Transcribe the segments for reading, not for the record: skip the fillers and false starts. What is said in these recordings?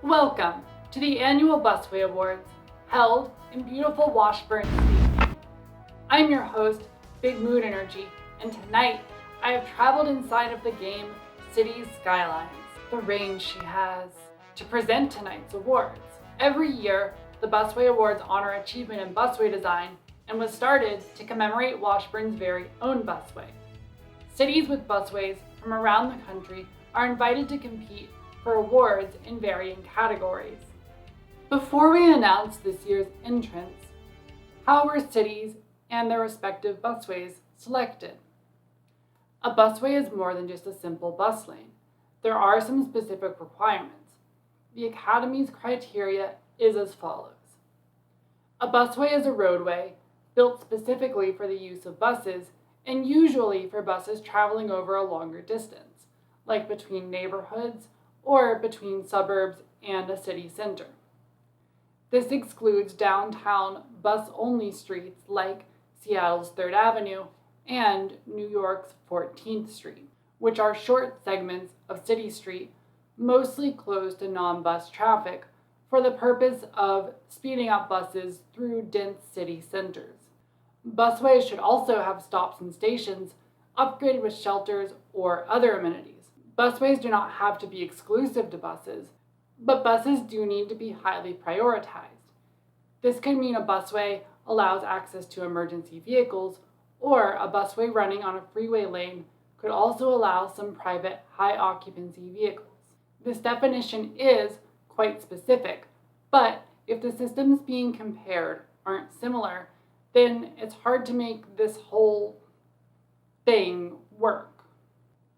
Welcome to the annual Busway Awards, held in beautiful Washburn, City. I'm your host, Big Mood Energy, and tonight I have traveled inside of the game Cities Skylines, the range she has, to present tonight's awards. Every year, the Busway Awards honor achievement in busway design and was started to commemorate Washburn's very own busway. Cities with busways from around the country are invited to compete for awards in varying categories. Before we announce this year's entrants, how were cities and their respective busways selected? A busway is more than just a simple bus lane. There are some specific requirements. The Academy's criteria is as follows. A busway is a roadway built specifically for the use of buses and usually for buses traveling over a longer distance, like between neighborhoods or between suburbs and a city center. This excludes downtown bus-only streets like Seattle's 3rd Avenue and New York's 14th Street, which are short segments of City Street mostly closed to non-bus traffic for the purpose of speeding up buses through dense city centers. Busways should also have stops and stations upgraded with shelters or other amenities. Busways do not have to be exclusive to buses, but buses do need to be highly prioritized. This could mean a busway allows access to emergency vehicles, or a busway running on a freeway lane could also allow some private high-occupancy vehicles. This definition is quite specific, but if the systems being compared aren't similar, then it's hard to make this whole thing work.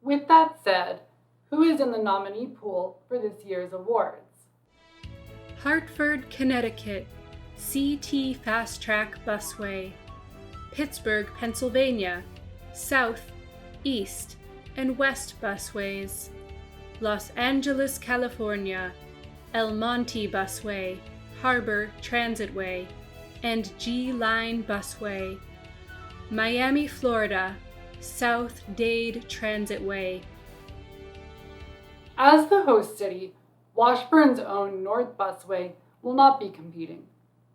With that said, who is in the nominee pool for this year's awards? Hartford, Connecticut, CT Fast Track Busway. Pittsburgh, Pennsylvania, South, East, and West Busways. Los Angeles, California, El Monte Busway, Harbor Transitway, and G-Line Busway. Miami, Florida, South Dade Transitway. As the host city, Washburn's own North Busway will not be competing.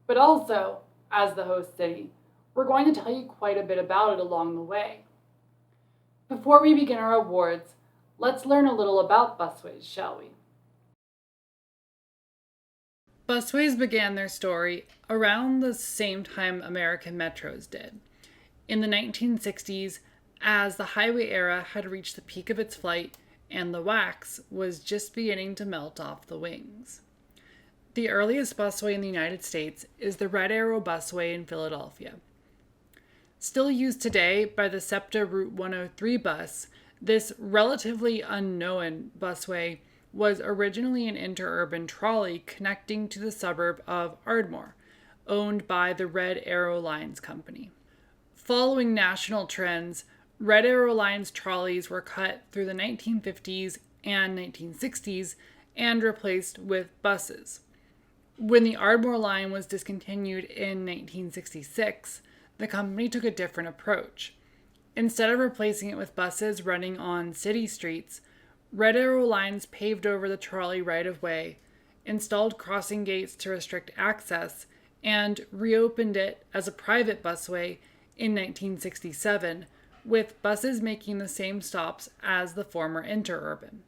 But also, as the host city, we're going to tell you quite a bit about it along the way. Before we begin our awards, let's learn a little about busways, shall we? Busways began their story around the same time American metros did. In the 1960s, as the highway era had reached the peak of its flight and the wax was just beginning to melt off the wings. The earliest busway in the United States is the Red Arrow Busway in Philadelphia. Still used today by the SEPTA Route 103 bus, this relatively unknown busway was originally an interurban trolley connecting to the suburb of Ardmore, owned by the Red Arrow Lines Company. Following national trends, Red Arrow Lines trolleys were cut through the 1950s and 1960s and replaced with buses. When the Ardmore line was discontinued in 1966, the company took a different approach. Instead of replacing it with buses running on city streets, Red Arrow Lines paved over the trolley right-of-way, installed crossing gates to restrict access, and reopened it as a private busway in 1967, with buses making the same stops as the former interurban.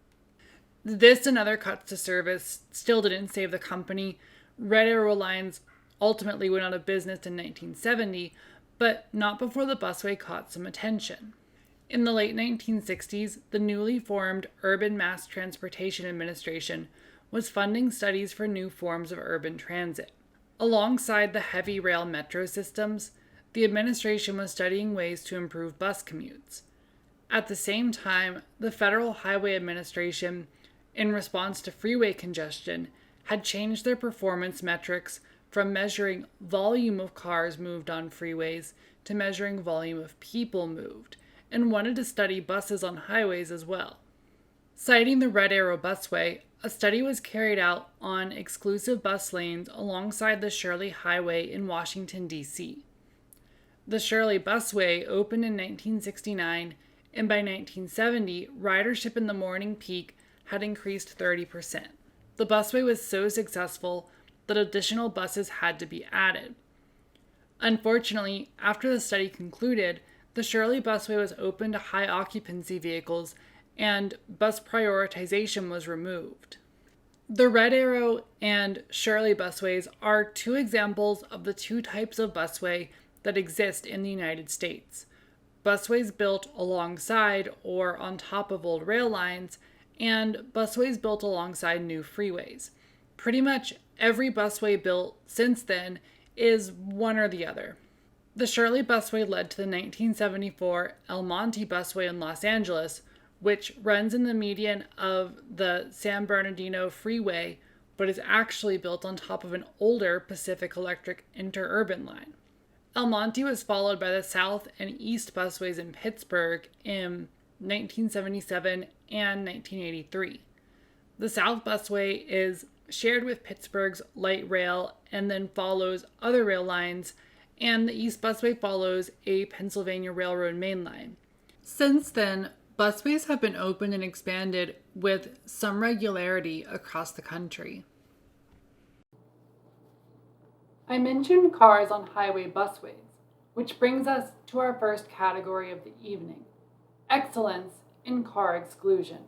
This and other cuts to service still didn't save the company. Red Arrow Lines ultimately went out of business in 1970, but not before the busway caught some attention. In the late 1960s, the newly formed Urban Mass Transportation Administration was funding studies for new forms of urban transit. Alongside the heavy rail metro systems, the administration was studying ways to improve bus commutes. At the same time, the Federal Highway Administration, in response to freeway congestion, had changed their performance metrics from measuring volume of cars moved on freeways to measuring volume of people moved, and wanted to study buses on highways as well. Citing the Red Arrow Busway, a study was carried out on exclusive bus lanes alongside the Shirley Highway in Washington, D.C. The Shirley Busway opened in 1969, and by 1970, ridership in the morning peak had increased 30%. the busway was so successful that additional buses had to be added. Unfortunately, after the study concluded, the Shirley Busway was open to high occupancy vehicles and bus prioritization was removed. The Red Arrow and Shirley busways are two examples of the two types of busway that exist in the United States. Busways built alongside or on top of old rail lines, and busways built alongside new freeways. Pretty much every busway built since then is one or the other. The Shirley Busway led to the 1974 El Monte Busway in Los Angeles, which runs in the median of the San Bernardino Freeway, but is actually built on top of an older Pacific Electric interurban line. El Monte was followed by the South and East Busways in Pittsburgh in 1977 and 1983. The South Busway is shared with Pittsburgh's light rail and then follows other rail lines, and the East Busway follows a Pennsylvania Railroad main line. Since then, busways have been opened and expanded with some regularity across the country. I mentioned cars on highway busways, which brings us to our first category of the evening: excellence in car exclusion.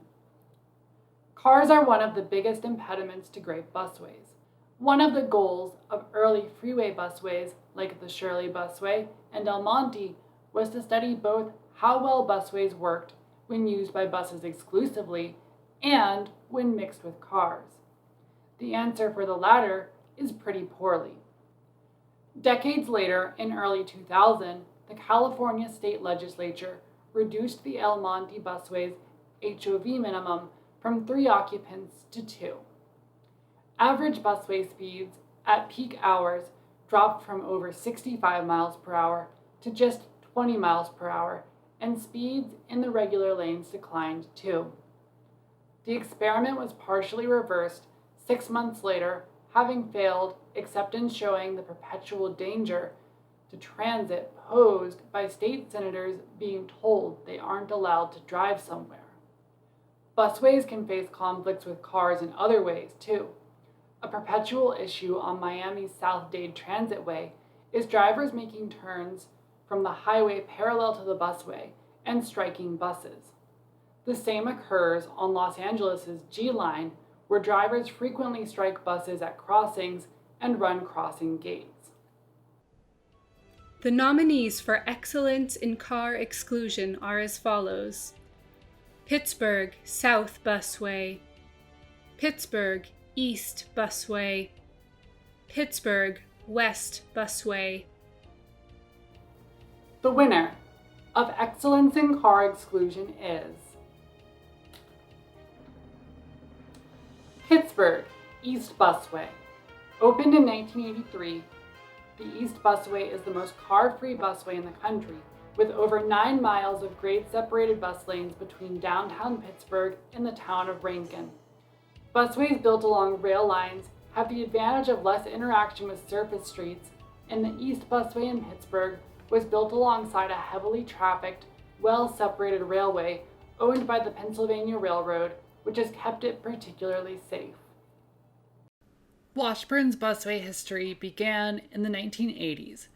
Cars are one of the biggest impediments to great busways. One of the goals of early freeway busways, like the Shirley Busway and El Monte, was to study both how well busways worked when used by buses exclusively and when mixed with cars. The answer for the latter is pretty poorly. Decades later, in early 2000, the California State Legislature reduced the El Monte Busway's HOV minimum from 3 occupants to 2. Average busway speeds at peak hours dropped from over 65 miles per hour to just 20 miles per hour, and speeds in the regular lanes declined too. The experiment was partially reversed 6 months later, having failed except in showing the perpetual danger to transit posed by state senators being told they aren't allowed to drive somewhere. Busways can face conflicts with cars in other ways too. A perpetual issue on Miami's South Dade Transitway is drivers making turns from the highway parallel to the busway and striking buses. The same occurs on Los Angeles' G Line, where drivers frequently strike buses at crossings and run crossing gates. The nominees for excellence in car exclusion are as follows: Pittsburgh South Busway, Pittsburgh East Busway, Pittsburgh West Busway. The winner of excellence in car exclusion is Pittsburgh East Busway. Opened in 1983, the East Busway is the most car-free busway in the country, with over 9 miles of grade-separated bus lanes between downtown Pittsburgh and the town of Rankin. Busways built along rail lines have the advantage of less interaction with surface streets, and the East Busway in Pittsburgh was built alongside a heavily trafficked, well-separated railway owned by the Pennsylvania Railroad, which has kept it particularly safe. Washburn's busway history began in the 1980s.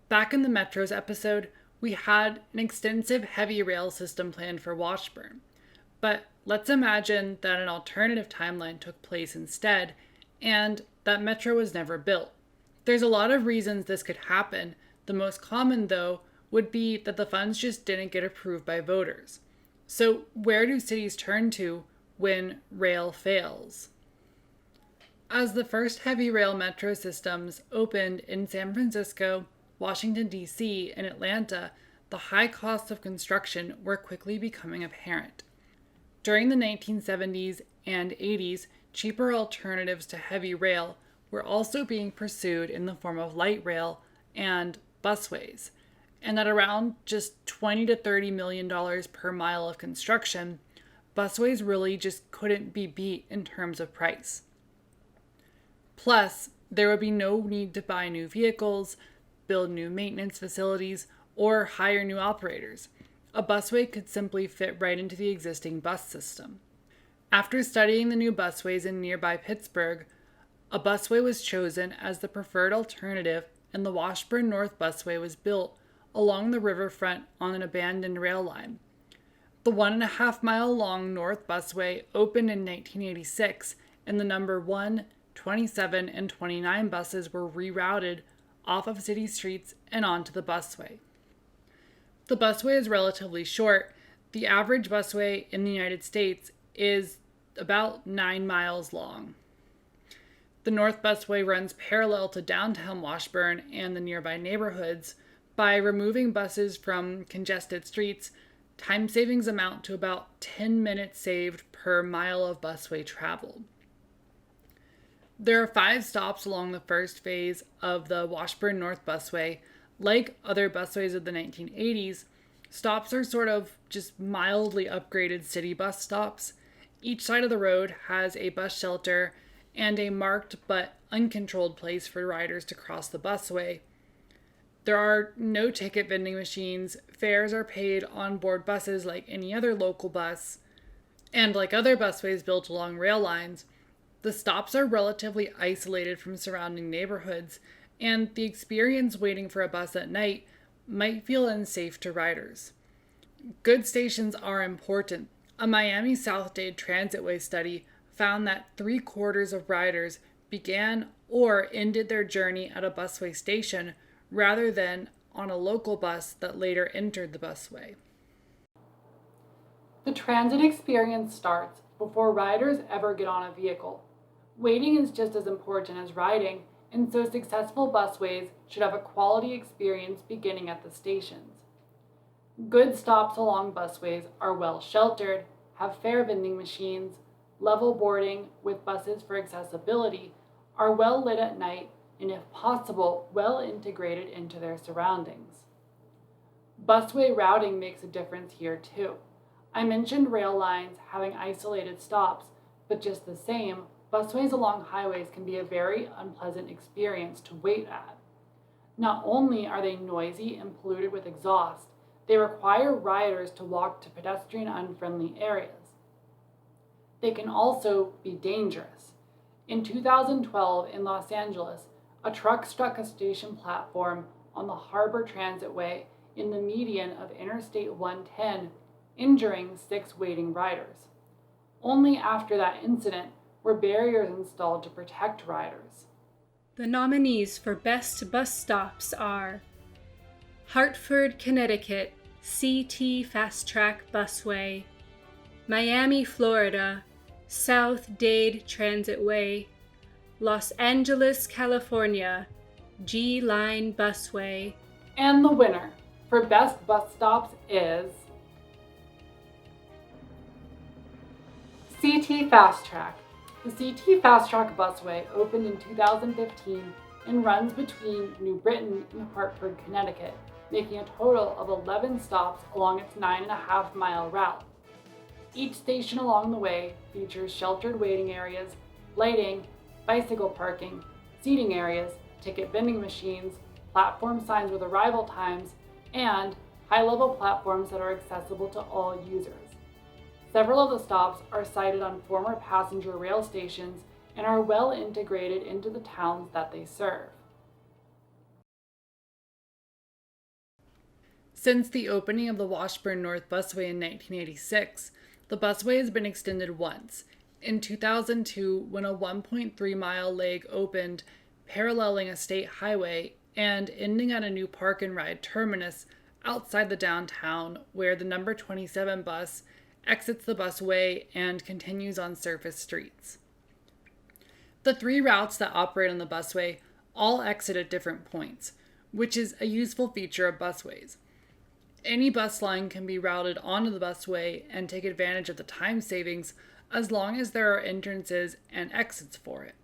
Back in the Metros episode, we had an extensive heavy rail system planned for Washburn. But let's imagine that an alternative timeline took place instead, and that Metro was never built. There's a lot of reasons this could happen. The most common, though, would be that the funds just didn't get approved by voters. So where do cities turn to when rail fails? As the first heavy rail metro systems opened in San Francisco, Washington, D.C., and Atlanta, the high costs of construction were quickly becoming apparent. During the 1970s and 80s, cheaper alternatives to heavy rail were also being pursued in the form of light rail and busways. And at around just $20 to $30 million per mile of construction, busways really just couldn't be beat in terms of price. Plus, there would be no need to buy new vehicles, build new maintenance facilities, or hire new operators. A busway could simply fit right into the existing bus system. After studying the new busways in nearby Pittsburgh, a busway was chosen as the preferred alternative, and the Washburn North Busway was built along the riverfront on an abandoned rail line. The 1.5-mile long North Busway opened in 1986, and the number 1, 27, and 29 buses were rerouted off of city streets and onto the busway. The busway is relatively short. The average busway in the United States is about 9 miles long. The North Busway runs parallel to downtown Washburn and the nearby neighborhoods. By removing buses from congested streets, time savings amount to about 10 minutes saved per mile of busway traveled. There are 5 stops along the first phase of the Washburn North Busway. Like other busways of the 1980s, stops are sort of just mildly upgraded city bus stops. Each side of the road has a bus shelter and a marked but uncontrolled place for riders to cross the busway. There are no ticket vending machines. Fares are paid on board buses like any other local bus. And like other busways built along rail lines, the stops are relatively isolated from surrounding neighborhoods, and the experience waiting for a bus at night might feel unsafe to riders. Good stations are important. A Miami South-Dade Transitway study found that 3/4 of riders began or ended their journey at a busway station rather than on a local bus that later entered the busway. The transit experience starts before riders ever get on a vehicle. Waiting is just as important as riding, and so successful busways should have a quality experience beginning at the stations. Good stops along busways are well sheltered, have fare vending machines, level boarding with buses for accessibility, are well lit at night, and if possible, well integrated into their surroundings. Busway routing makes a difference here too. I mentioned rail lines having isolated stops, but just the same, busways along highways can be a very unpleasant experience to wait at. Not only are they noisy and polluted with exhaust, they require riders to walk to pedestrian unfriendly areas. They can also be dangerous. In 2012 in Los Angeles, a truck struck a station platform on the Harbor Transitway in the median of Interstate 110, injuring 6 waiting riders. Only after that incident were barriers installed to protect riders. The nominees for Best Bus Stops are Hartford, Connecticut, CT Fast Track Busway, Miami, Florida, South Dade Transitway, Los Angeles, California, G Line Busway. And the winner for Best Bus Stops is CT Fast Track. The CT Fast Track Busway opened in 2015 and runs between New Britain and Hartford, Connecticut, making a total of 11 stops along its 9.5-mile route. Each station along the way features sheltered waiting areas, lighting, bicycle parking, seating areas, ticket vending machines, platform signs with arrival times, and high-level platforms that are accessible to all users. Several of the stops are sited on former passenger rail stations and are well integrated into the towns that they serve. Since the opening of the Washburn North Busway in 1986, the busway has been extended once. In 2002, when a 1.3-mile leg opened, paralleling a state highway and ending at a new park and ride terminus outside the downtown, where the number 27 bus exits the busway and continues on surface streets. The 3 routes that operate on the busway all exit at different points, which is a useful feature of busways. Any bus line can be routed onto the busway and take advantage of the time savings as long as there are entrances and exits for it.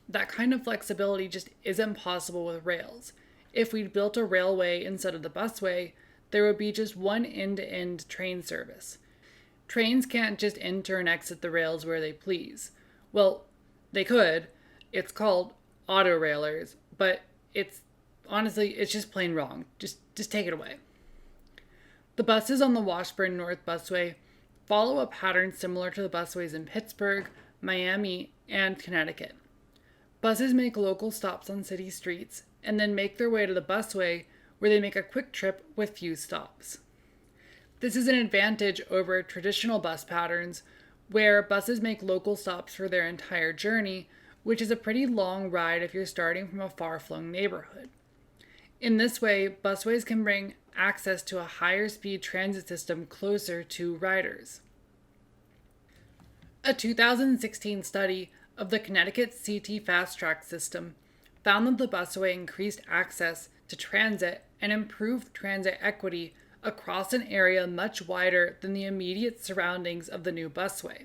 That kind of flexibility just isn't possible with rails. If we'd built a railway instead of the busway, there would be just one end-to-end train service. Trains can't just enter and exit the rails where they please. Well, they could. It's called auto railers, but it's just plain wrong. Just take it away. The buses on the Washburn North Busway follow a pattern similar to the busways in Pittsburgh, Miami, and Connecticut. Buses make local stops on city streets and then make their way to the busway, where they make a quick trip with few stops. This is an advantage over traditional bus patterns, where buses make local stops for their entire journey, which is a pretty long ride if you're starting from a far-flung neighborhood. In this way, busways can bring access to a higher speed transit system closer to riders. A 2016 study of the Connecticut CT Fast Track system found that the busway increased access to transit and improved transit equity across an area much wider than the immediate surroundings of the new busway.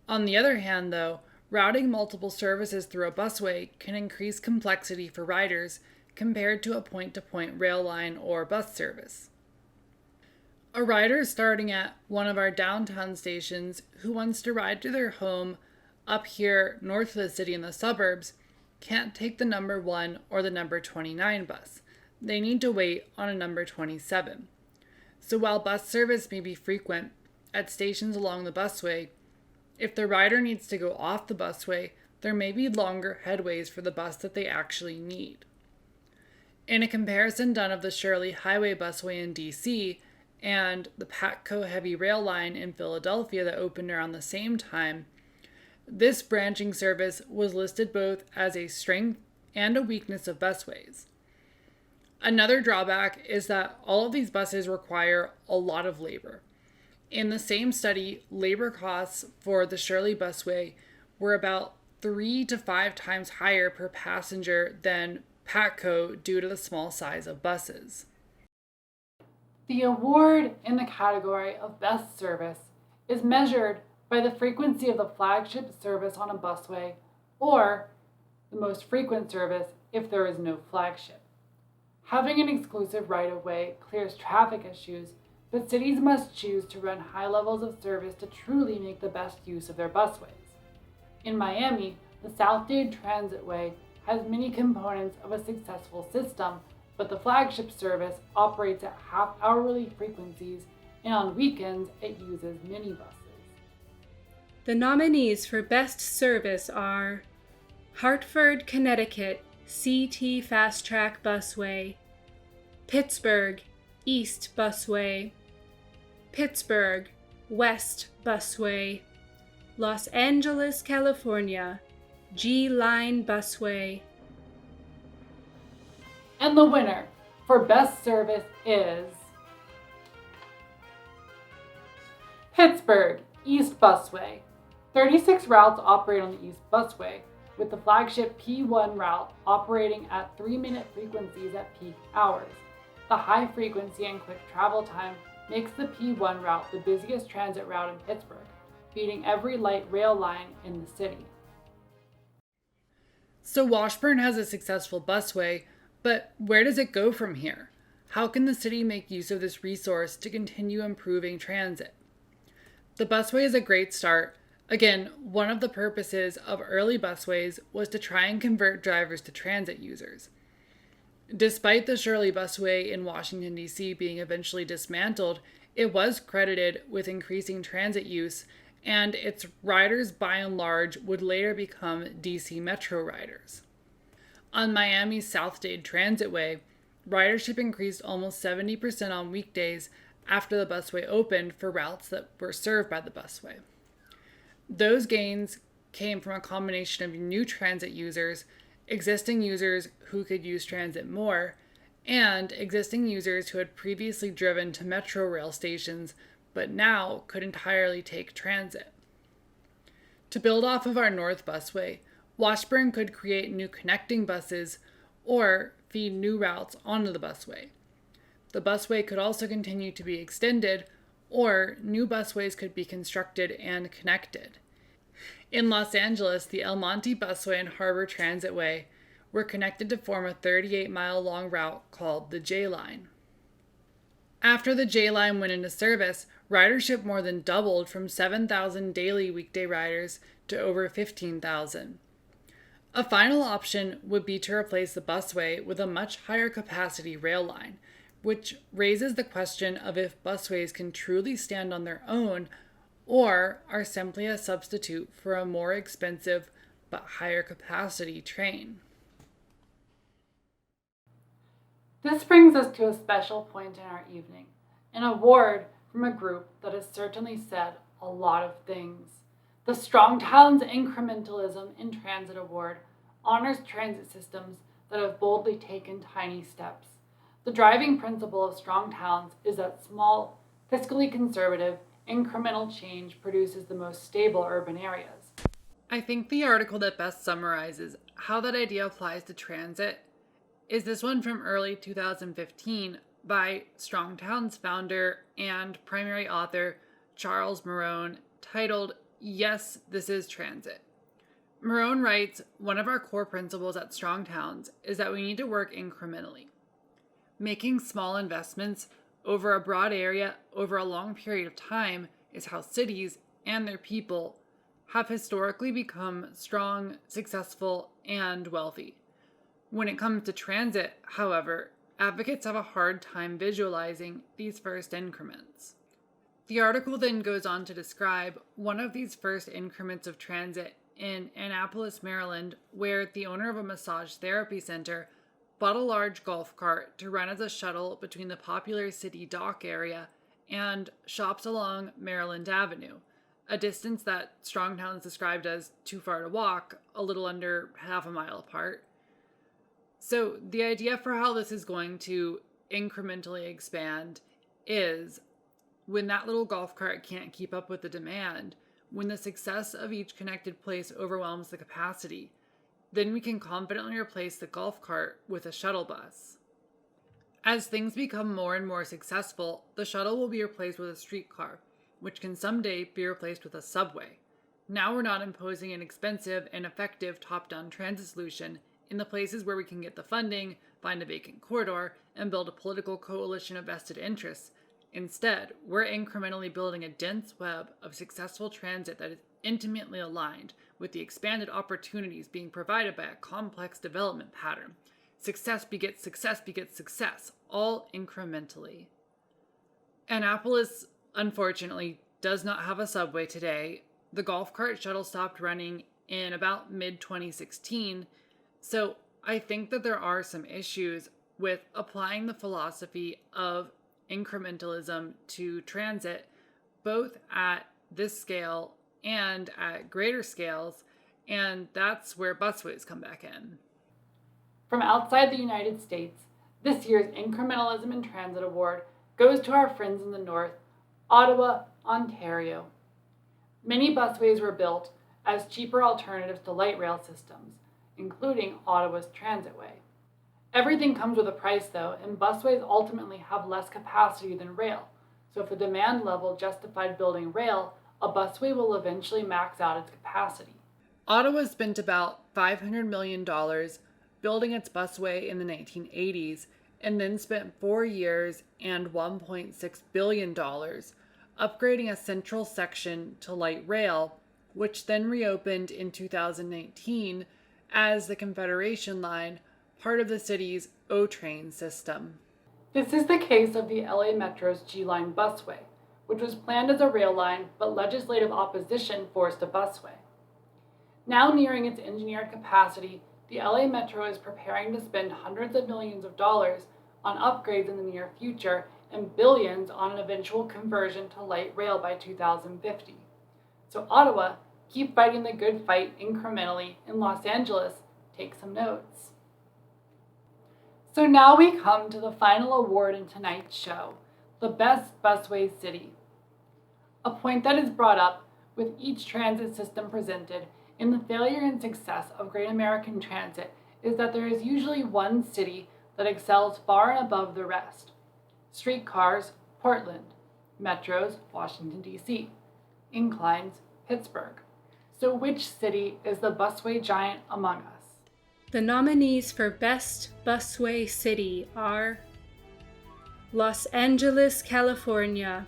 On the other hand, though, routing multiple services through a busway can increase complexity for riders compared to a point-to-point rail line or bus service. A rider starting at one of our downtown stations who wants to ride to their home up here north of the city in the suburbs can't take the number 1 or the number 29 bus. They need to wait on a number 27. So while bus service may be frequent at stations along the busway, if the rider needs to go off the busway, there may be longer headways for the bus that they actually need. In a comparison done of the Shirley Highway busway in DC and the Patco Heavy Rail line in Philadelphia that opened around the same time, this branching service was listed both as a strength and a weakness of busways. Another drawback is that all of these buses require a lot of labor. In the same study, labor costs for the Shirley busway were about 3 to 5 times higher per passenger than Patco due to the small size of buses. The award in the category of best service is measured by the frequency of the flagship service on a busway, or the most frequent service if there is no flagship. Having an exclusive right-of-way clears traffic issues, but cities must choose to run high levels of service to truly make the best use of their busways. In Miami, the South Dade Transitway has many components of a successful system, but the flagship service operates at half-hourly frequencies, and on weekends it uses minibuses. The nominees for Best Service are Hartford, Connecticut, CT Fast Track Busway, Pittsburgh, East Busway, Pittsburgh, West Busway, Los Angeles, California, G-Line Busway. And the winner for Best Service is Pittsburgh, East Busway. 36 routes operate on the East Busway, with the flagship P1 route operating at 3-minute frequencies at peak hours. The high frequency and quick travel time makes the P1 route the busiest transit route in Pittsburgh, beating every light rail line in the city. So Washburn has a successful busway, but where does it go from here? How can the city make use of this resource to continue improving transit? The busway is a great start. Again, one of the purposes of early busways was to try and convert drivers to transit users. Despite the Shirley busway in Washington, D.C. being eventually dismantled, it was credited with increasing transit use, and its riders by and large would later become D.C. Metro riders. On Miami's South Dade Transitway, ridership increased almost 70% on weekdays after the busway opened for routes that were served by the busway. Those gains came from a combination of new transit users, existing users who could use transit more, and existing users who had previously driven to metro rail stations but now could entirely take transit. To build off of our North Busway, Washburn could create new connecting buses or feed new routes onto the busway. The busway could also continue to be extended, or new busways could be constructed and connected. In Los Angeles, the El Monte Busway and Harbor Transitway were connected to form a 38-mile-long route called the J-Line. After the J-Line went into service, ridership more than doubled from 7,000 daily weekday riders to over 15,000. A final option would be to replace the busway with a much higher capacity rail line, which raises the question of if busways can truly stand on their own or are simply a substitute for a more expensive but higher capacity train. This brings us to a special point in our evening, an award from a group that has certainly said a lot of things. The Strong Towns Incrementalism in Transit Award honors transit systems that have boldly taken tiny steps. The driving principle of strong towns is that small, fiscally conservative, incremental change produces the most stable urban areas. I think the article that best summarizes how that idea applies to transit is this one from early 2015 by Strong Towns founder and primary author Charles Marone, titled, "Yes, This is Transit." Marone writes, "One of our core principles at Strong Towns is that we need to work incrementally. Making small investments over a broad area over a long period of time is how cities and their people have historically become strong, successful, and wealthy. When it comes to transit, however, advocates have a hard time visualizing these first increments." The article then goes on to describe one of these first increments of transit in Annapolis, Maryland, where the owner of a massage therapy center bought a large golf cart to run as a shuttle between the popular city dock area and shops along Maryland Avenue, a distance that Strong Towns described as too far to walk, a little under half a mile apart. So the idea for how this is going to incrementally expand is when that little golf cart can't keep up with the demand, when the success of each connected place overwhelms the capacity, then we can confidently replace the golf cart with a shuttle bus. As things become more and more successful, the shuttle will be replaced with a streetcar, which can someday be replaced with a subway. Now we're not imposing an expensive and effective top-down transit solution in the places where we can get the funding, find a vacant corridor, and build a political coalition of vested interests. Instead, we're incrementally building a dense web of successful transit that is intimately aligned with the expanded opportunities being provided by a complex development pattern. Success begets success begets success, all incrementally. Annapolis, unfortunately, does not have a subway today. The golf cart shuttle stopped running in about mid-2016, so I think that there are some issues with applying the philosophy of incrementalism to transit, both at this scale and at greater scales, and that's where busways come back in. From outside the United States, this year's Incrementalism in Transit Award goes to our friends in the north, Ottawa, Ontario. Many busways were built as cheaper alternatives to light rail systems, including Ottawa's Transitway. Everything comes with a price, though, and busways ultimately have less capacity than rail. So if the demand level justified building rail, a busway will eventually max out its capacity. Ottawa spent about $500 million building its busway in the 1980s, and then spent 4 years and $1.6 billion upgrading a central section to light rail, which then reopened in 2019 as the Confederation Line, part of the city's O-Train system. This is the case of the LA Metro's G-Line busway, which was planned as a rail line, but legislative opposition forced a busway. Now nearing its engineered capacity, the LA Metro is preparing to spend hundreds of millions of dollars on upgrades in the near future and billions on an eventual conversion to light rail by 2050. So Ottawa, keep fighting the good fight incrementally, and Los Angeles, take some notes. So now we come to the final award in tonight's show, the Best Busway City. A point that is brought up with each transit system presented in the failure and success of Great American Transit is that there is usually one city that excels far and above the rest. Streetcars, Portland. Metros, Washington, D.C. Inclines, Pittsburgh. So which city is the busway giant among us? The nominees for Best Busway City are Los Angeles, California.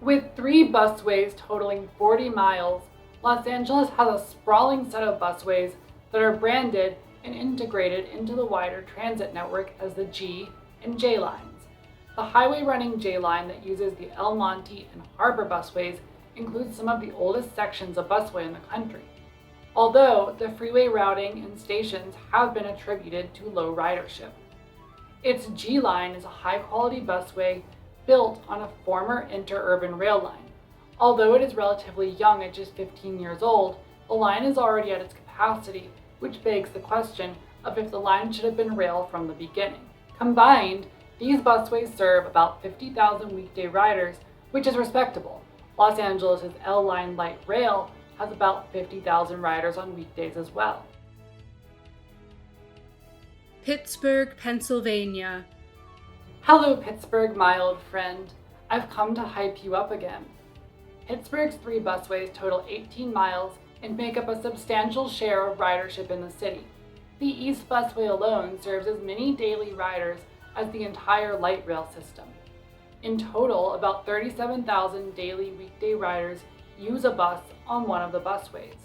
With 3 busways totaling 40 miles, Los Angeles has a sprawling set of busways that are branded and integrated into the wider transit network as the G, and J lines. The highway running J line that uses the El Monte and Harbor busways includes some of the oldest sections of busway in the country, although the freeway routing and stations have been attributed to low ridership. Its G line is a high-quality busway built on a former interurban rail line. Although it is relatively young at just 15 years old, the line is already at its capacity, which begs the question of if the line should have been rail from the beginning. Combined, these busways serve about 50,000 weekday riders, which is respectable. Los Angeles' L Line Light Rail has about 50,000 riders on weekdays as well. Pittsburgh, Pennsylvania. Hello, Pittsburgh, my old friend. I've come to hype you up again. Pittsburgh's 3 busways total 18 miles and make up a substantial share of ridership in the city. The East Busway alone serves as many daily riders as the entire light rail system. In total, about 37,000 daily weekday riders use a bus on one of the busways.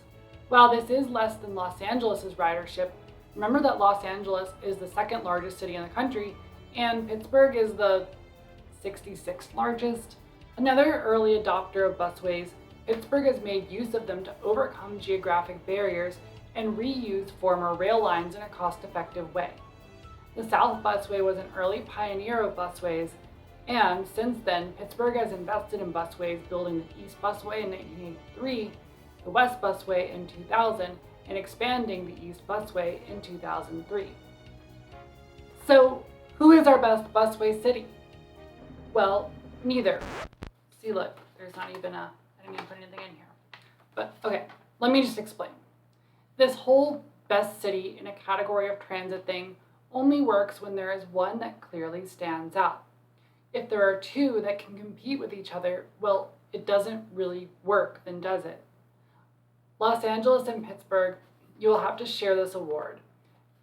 While this is less than Los Angeles' ridership, remember that Los Angeles is the second largest city in the country, and Pittsburgh is the 66th largest. Another early adopter of busways, Pittsburgh has made use of them to overcome geographic barriers and reuse former rail lines in a cost-effective way. The South Busway was an early pioneer of busways, and since then, Pittsburgh has invested in busways, building the East Busway in 1983, the West Busway in 2000, and expanding the East Busway in 2003. So, who is our best busway city? Well, neither. See, look, there's not even I didn't even put anything in here. But, okay, let me just explain. This whole best city in a category of transit thing only works when there is one that clearly stands out. If there are 2 that can compete with each other, well, it doesn't really work, then does it? Los Angeles and Pittsburgh, you will have to share this award.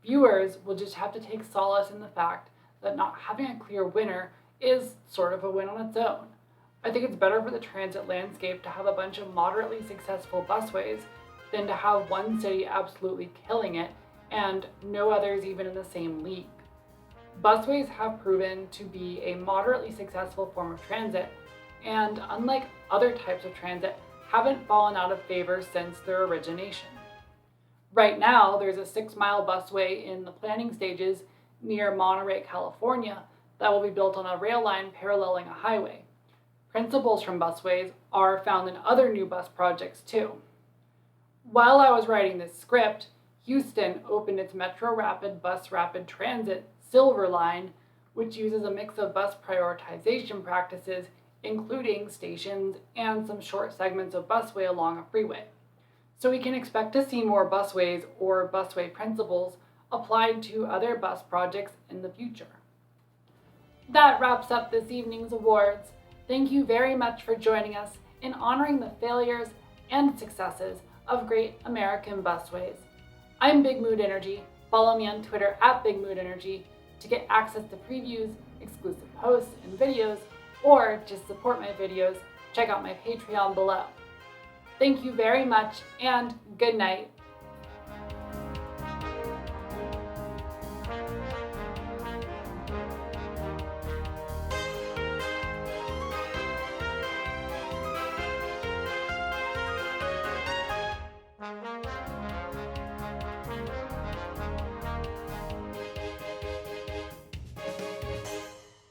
Viewers will just have to take solace in the fact that not having a clear winner is sort of a win on its own. I think it's better for the transit landscape to have a bunch of moderately successful busways than to have one city absolutely killing it and no others even in the same league. Busways have proven to be a moderately successful form of transit, and unlike other types of transit, haven't fallen out of favor since their origination. Right now, there's a 6-mile busway in the planning stages near Monterey, California, that will be built on a rail line paralleling a highway. Principles from busways are found in other new bus projects too. While I was writing this script, Houston opened its Metro Rapid Bus Rapid Transit Silver Line, which uses a mix of bus prioritization practices, including stations and some short segments of busway along a freeway. So we can expect to see more busways or busway principles applied to other bus projects in the future. That wraps up this evening's awards. Thank you very much for joining us in honoring the failures and successes of great American busways. I'm Big Mood Energy. Follow me on Twitter at Big Mood Energy to get access to previews, exclusive posts and videos, or just support my videos. Check out my Patreon below. Thank you very much and good night.